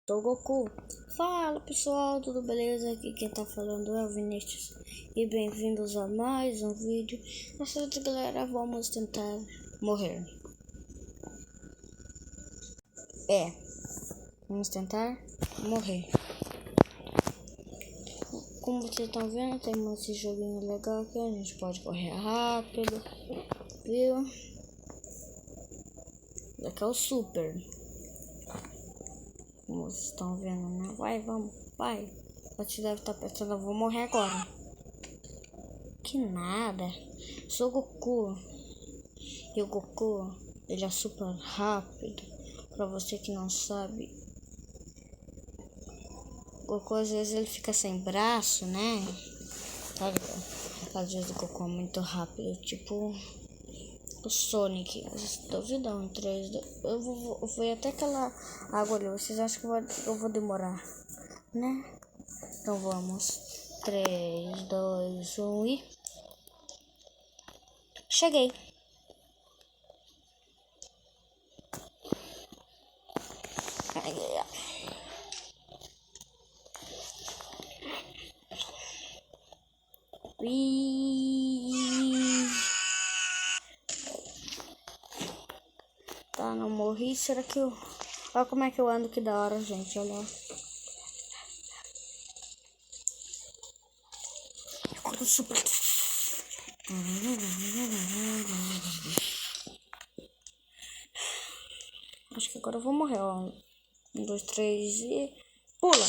Sou Goku. Fala pessoal, tudo beleza? Aqui quem tá falando é o Vinícius e bem-vindos a mais um vídeo. Nessa vez, galera, vamos tentar morrer. Vamos tentar morrer. Como vocês estão vendo, tem esse joguinho legal aqui, a gente pode correr rápido, viu? Aqui é o Super. Como vocês estão vendo, né? Vai. Você deve estar pensando, eu vou morrer agora. Que nada. Sou Goku. E o Goku, ele é super rápido. Pra você que não sabe, Goku às vezes ele fica sem braço, né? Sabe? Às vezes o Goku é muito rápido, tipo o Sonic. Duvidão em 3D. Eu vou ir até aquela água ali. Vocês acham que eu vou demorar, né? Então vamos. 3, 2, 1 e... Cheguei. Tá, não morri. Será que eu... Olha como é que eu ando, que da hora, gente. Olha. Super... Acho que agora eu vou morrer, ó. 1, 2, 3 e... Pula!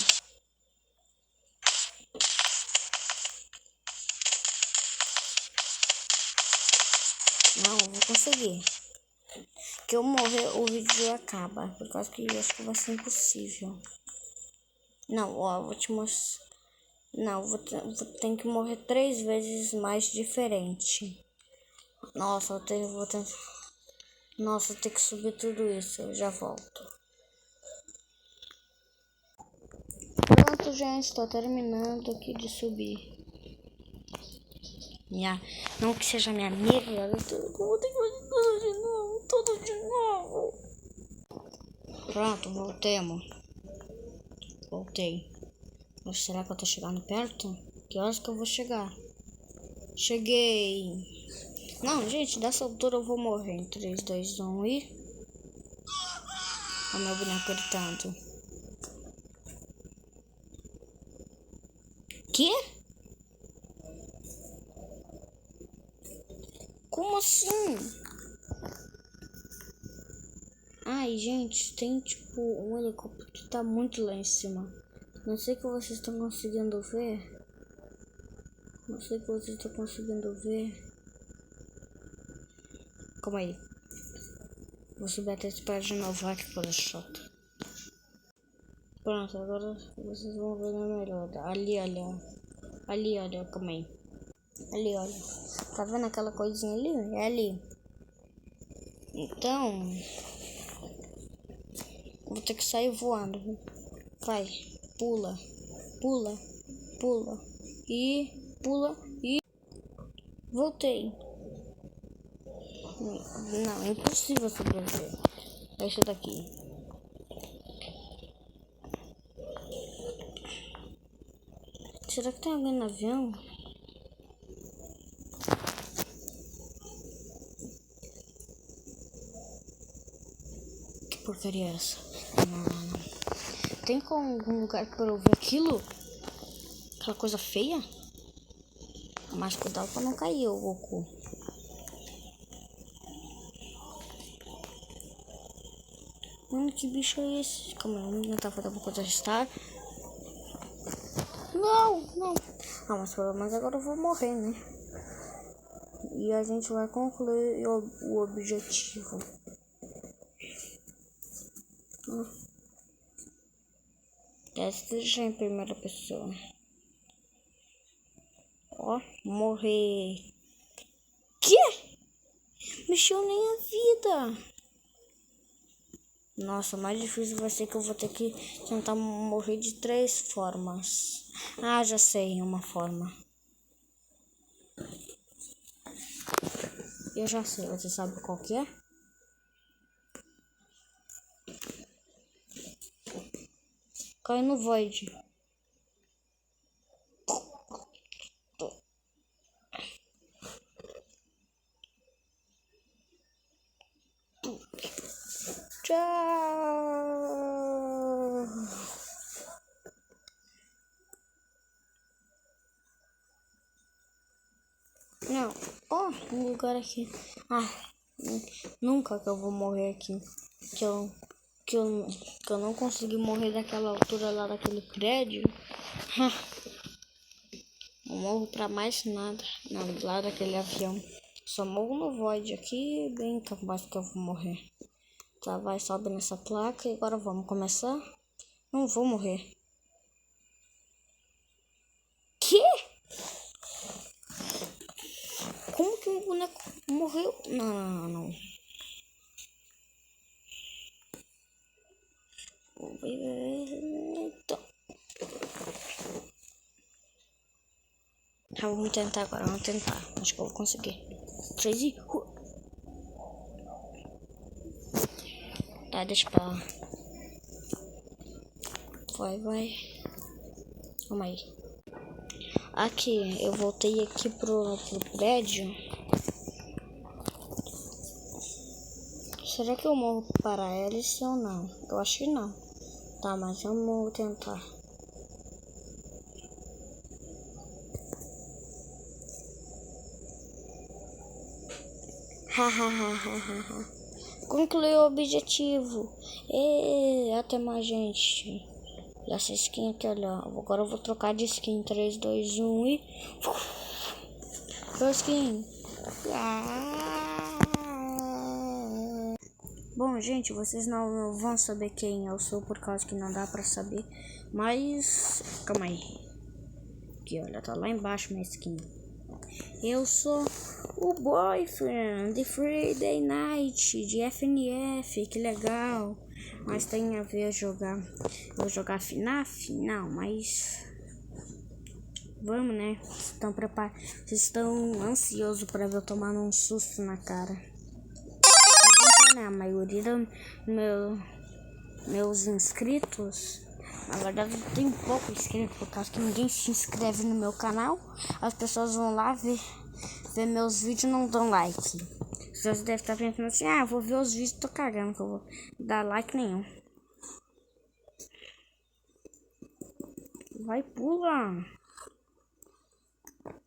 Não, eu vou conseguir. Que eu morrer, o vídeo acaba. Por causa que eu acho que vai ser impossível. Não, ó, vou te mostrar. Não, vou ter que morrer 3 vezes mais diferente. Nossa, vou tentar. Nossa, eu tenho que subir tudo isso. Eu já volto. Pronto, gente. Estou terminando aqui de subir. Não que seja minha amiga. Eu vou ter que fazer tudo de novo. Tudo de novo. Pronto, voltei. Mas será que eu tô chegando perto? Que horas que eu vou chegar? Cheguei. Não, gente, dessa altura eu vou morrer. Em 3, 2, 1 e... Olha o meu boneco gritando. Que? Como assim? Ai, gente, tem tipo um helicóptero que tá muito lá em cima. Não sei que vocês estão conseguindo ver. Não sei que vocês estão conseguindo ver. Calma aí. Vou subir até esse prédio de novo. Vai que for chato. Pronto, agora vocês vão ver melhor. Ali, olha. Ali, olha, calma aí. Ali, olha. Tá vendo aquela coisinha ali? É ali. Então, vou ter que sair voando. Vai, pula, pula, pula e pula e voltei. Não, é impossível sobreviver. É isso daqui. Será que tem alguém no avião? Que porcaria é essa? Não. Tem algum lugar para eu ver aquilo? Aquela coisa feia? Mas cuidado pra não cair, o Goku. Mano, que bicho é esse? Calma aí, vamos tentar fazer alguma coisa restar. Não. Ah, mas pelo menos agora eu vou morrer, né? E a gente vai concluir o objetivo. Teste já em primeira pessoa. Ó, morrer. Que? Mexeu nem a vida. Nossa, mais difícil vai ser que eu vou ter que tentar morrer de 3 formas. Ah, já sei uma forma. Eu já sei, você sabe qual que é? Cai no void. Tchau. Não. Ó, um lugar aqui. Ah, nunca que eu vou morrer aqui. Que eu não consegui morrer daquela altura lá daquele prédio. Não morro pra mais nada. Não, lá daquele avião. Só morro no void aqui. Bem capaz que eu vou morrer. Tá, vai, sobe nessa placa e agora vamos começar. Não vou morrer. Que? Como que o boneco morreu? Não. Então. Tá, vamos tentar agora. Vamos tentar. Acho que eu vou conseguir. 3 e... Tá, deixa pra lá. Vai. Calma aí. Aqui, eu voltei aqui pro prédio. Será que eu morro para hélice ou não? Eu acho que não. Tá, mas vamos tentar. Hahaha. Concluiu o objetivo. E até mais, gente. E essa skin aqui, olha. Agora eu vou trocar de skin. 3, 2, 1 e... skin. Bom, gente, vocês não vão saber quem eu sou por causa que não dá pra saber. Mas... calma aí. Aqui, olha. Tá lá embaixo minha skin. Eu sou o boyfriend de Friday Night de FNF, que legal. Mas tem a ver jogar. Vou jogar FNAF? Não, mas vamos, né? Estão preparados? Vocês estão ansiosos para ver eu tomar um susto na cara? Né? A maioria dos meus inscritos, na verdade tem pouco inscrito por causa que ninguém se inscreve no meu canal. As pessoas vão lá ver meus vídeos e não dão like. As pessoas devem estar pensando assim, vou ver os vídeos, tô cagando que eu vou dar like nenhum. Vai, pula.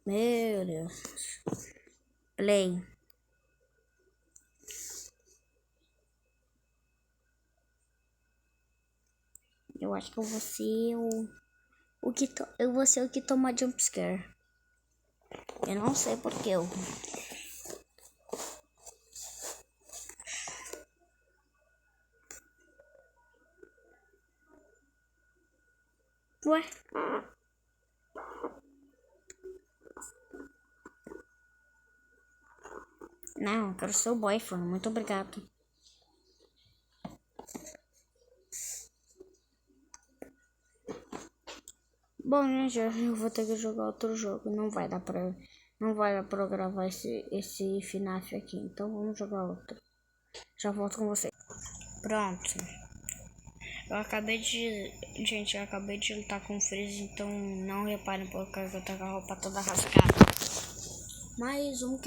Meu Deus. Play. Eu acho que eu vou ser eu vou ser o que toma jumpscare. Eu não sei porque eu... Ué? Não, eu quero ser o boyfriend. Muito obrigado. Bom, gente, eu vou ter que jogar outro jogo. Não vai dar pra eu gravar esse FNAF aqui. Então vamos jogar outro. Já volto com você. Pronto. Gente, eu acabei de lutar com o Freeze, então não reparem por causa que eu tô com a roupa toda rasgada. Mas vamos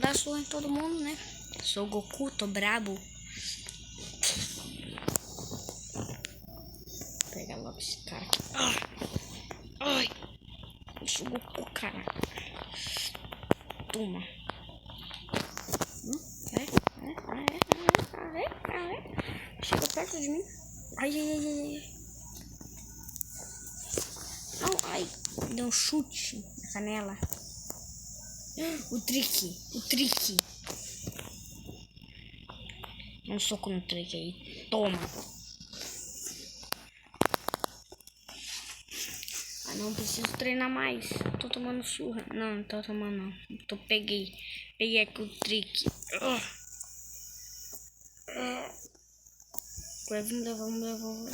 dar surra em todo mundo, né? Sou o Goku, tô brabo. Vou pegar logo esse cara aqui. Ai! Eu sou o Goku, cara. Toma. Chega perto de mim. Ai. Não, ai. Deu um chute na canela. O trick. Um soco no trick aí. Toma. Não preciso treinar mais. Tô tomando surra. Não tô tomando não. Peguei aqui o trick. Vamos levar.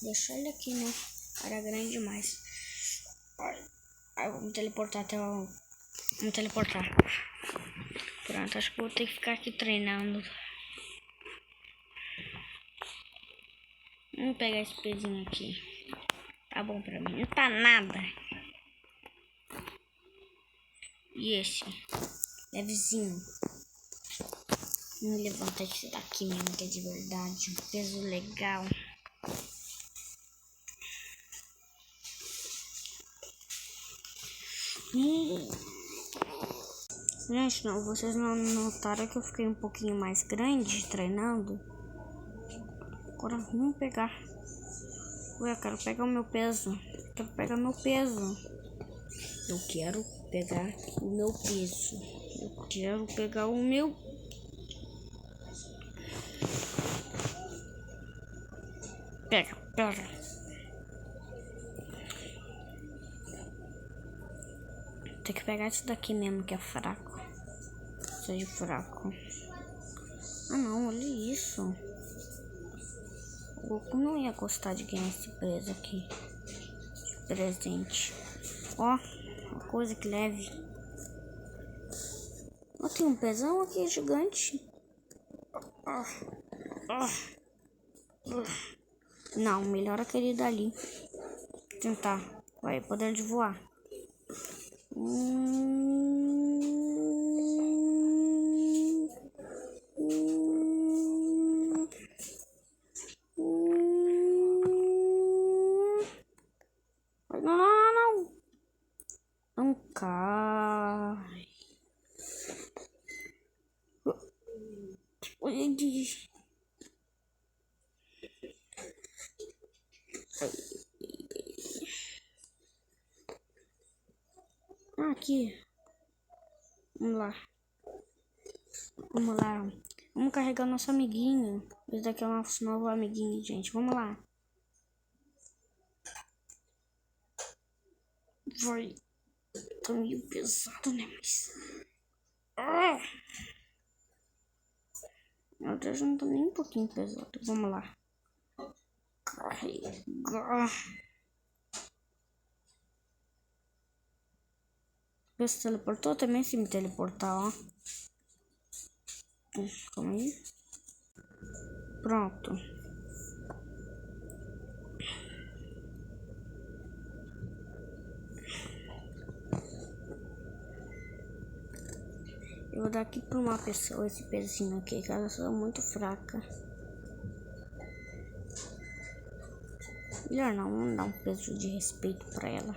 Deixa ele aqui, né? Era grande demais. Aí vamos teleportar até o Vou me teleportar. Pronto, acho que vou ter que ficar aqui treinando. Vamos pegar esse pezinho aqui. Tá bom pra mim. Não tá nada. E esse? Levezinho. Vamos levantar esse daqui mesmo, que é de verdade. Um peso legal. Gente, não, vocês não notaram que eu fiquei um pouquinho mais grande treinando? Agora vamos pegar. Ué, eu quero pegar o meu peso. Eu quero pegar meu peso. Eu quero pegar o meu peso. Eu quero pegar o meu. Pega, pega. Tem que pegar esse daqui mesmo que é fraco. Seja fraco. Ah não, olha isso. O Goku não ia gostar de ganhar esse preso aqui. De presente. Ó, uma coisa que leve. Ó, tem um pezão aqui gigante. Não, melhor aquele dali. Vou tentar. Vai, poder de voar. Não. Não cai. Aqui. Vamos lá. Vamos lá. Vamos carregar nosso amiguinho. Esse daqui é o nosso novo amiguinho, gente. Vamos lá. Vai. Tá meio pesado, né? Mas... Meu Deus, não tá nem um pouquinho pesado. Vamos lá. Carregar. Se teleportou também, se me teleportar, ó. Calma aí. Pronto. Eu vou dar aqui pra uma pessoa esse pezinho aqui, que ela é muito fraca. Melhor não, vamos dar um peso de respeito pra ela.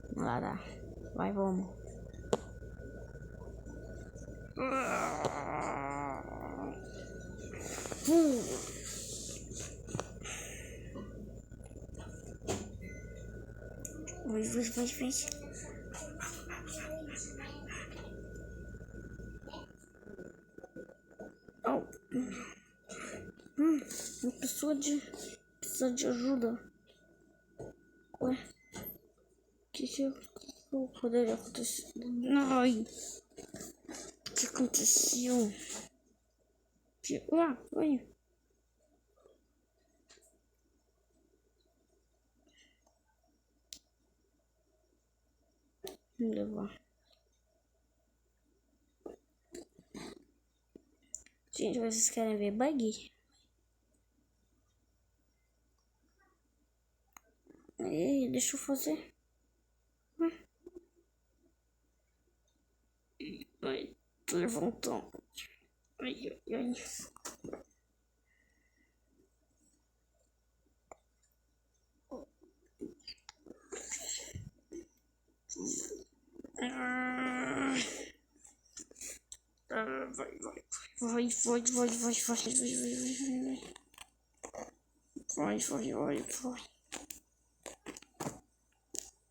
Vamos lá dar. Vai, vamos. Vai. Oh. Uma pessoa precisa de ajuda. Ué? O que poderia acontecer? Ai. O que aconteceu? Oi. Vamos levar. Gente, vocês querem ver bug? Ei, deixa eu fazer. Ai, tô levantando. Ai.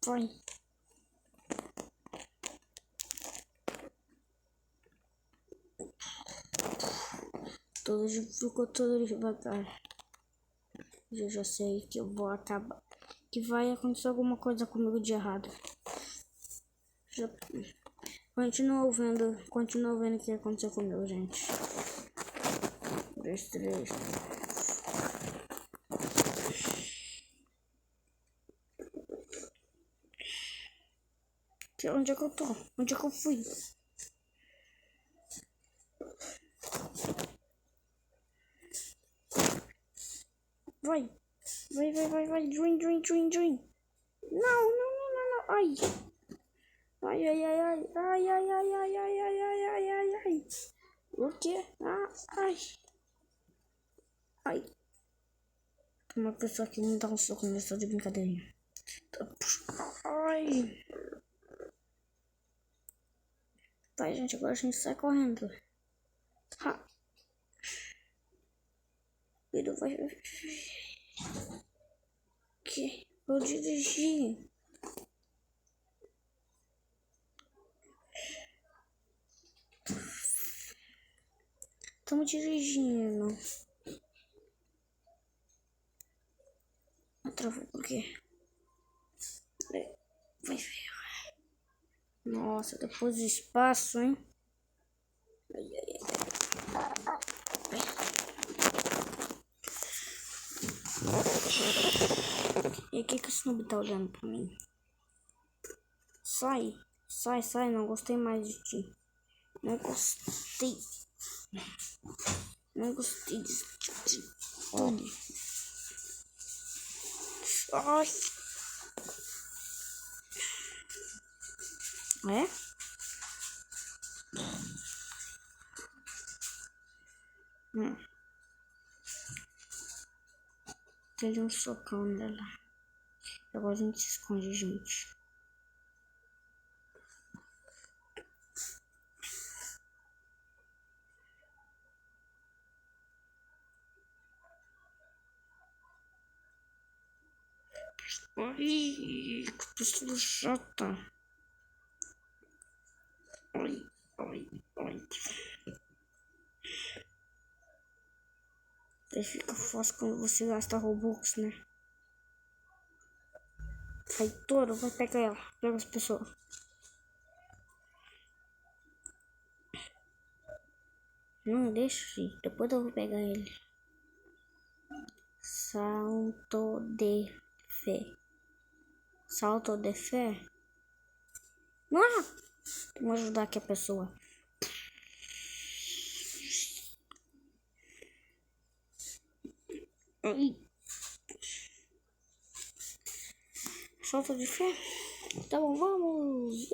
Vai. Ficou todo devagar. Eu já sei que eu vou acabar. Que vai acontecer alguma coisa comigo de errado. Já... Continua vendo o que aconteceu comigo, gente. 2, 3. Onde é que eu tô? Onde é que eu fui? Vai. Dream. Não. Ai. Ai. O quê? Ai. Tem uma pessoa que me dá um soco nessa de brincadeirinha. Ai. Tá, gente, agora a gente sai correndo. Ha. Ele vai... Que? Eu dirigi. Estamos dirigindo. Travou por quê? Vai ver. Nossa, depois do espaço, hein? E o que o Snoopy tá olhando pra mim? Sai, não gostei mais de ti. Não gostei de tudo. Ai. É? Teve um socão nela. Agora a gente se esconde, gente. Ai, que pessoa chata. Ai. Aí fica fácil quando você gasta Robux, né? Aí, Toro, vai pegar ela. Pega as pessoas. Não deixa, filho. Depois eu vou pegar ele. Salto de fé. Vamos ajudar aqui a pessoa. Ai. Salto de fé? Tá bom, vamos.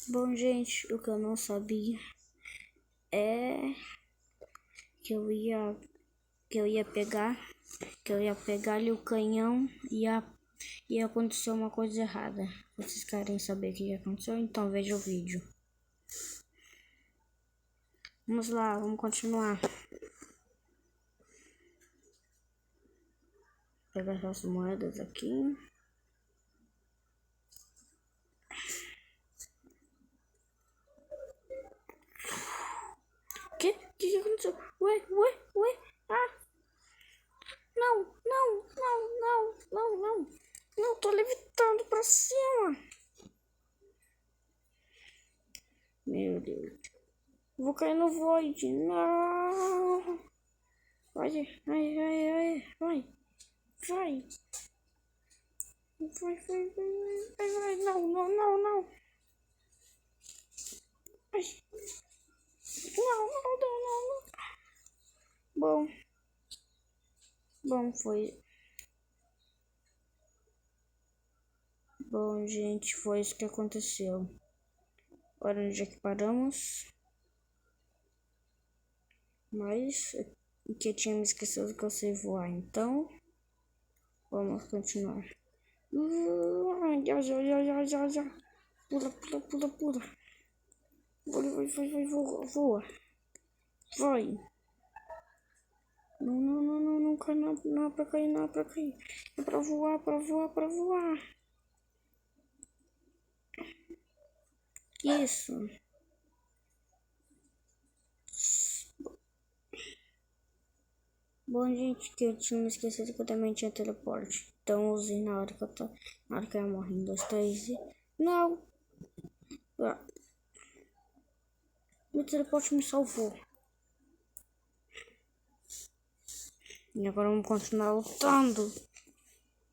Bom, gente, o que eu não sabia é que eu ia pegar ali o canhão e ia acontecer uma coisa errada. Vocês querem saber o que aconteceu? Então veja o vídeo. Vamos lá, vamos continuar. Pegar essas moedas aqui. Que aconteceu? Ué. Não, tô levitando pra cima. Meu Deus. Vou cair no void. Não. Vai. Vai. Não. Ai. Não. Bom, foi. Bom, gente, foi isso que aconteceu. Agora onde é que paramos? Mas que eu tinha me esquecido que eu sei voar, então vamos continuar. Já. Pula. Voa. Vai. Não cai, não é pra cair. É pra voar. Isso. Bom, gente, que eu tinha me esquecido que eu também tinha teleporte. Então eu usei na hora que eu tô. Na hora que eu ia morrer. 1, 2, 3 e. Não! Ah, meu teleporte me salvou. E agora vamos continuar lutando.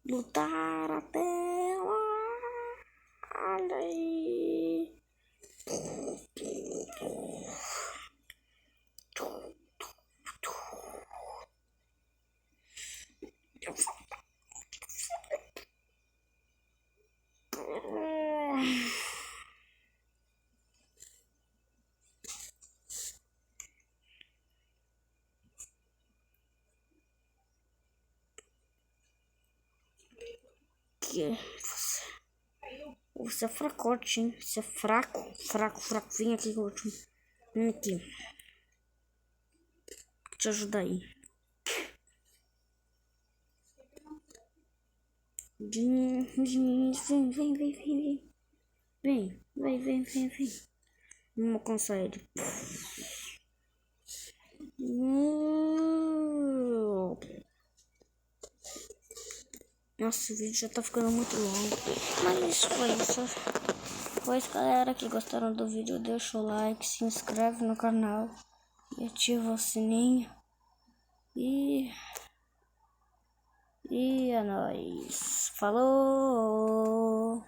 Lutar até lá. Olha aí. Que você é fracote, hein? Você é fraco, fraco. Vem aqui que eu vou te. Vem aqui. Vou te ajudar aí. Vem. Vamos alcançar ele. Nossa, o vídeo já tá ficando muito longo. Mas isso foi isso. Foi isso, galera, que gostaram do vídeo. Deixa o like, se inscreve no canal e ativa o sininho. E é nóis. Falou!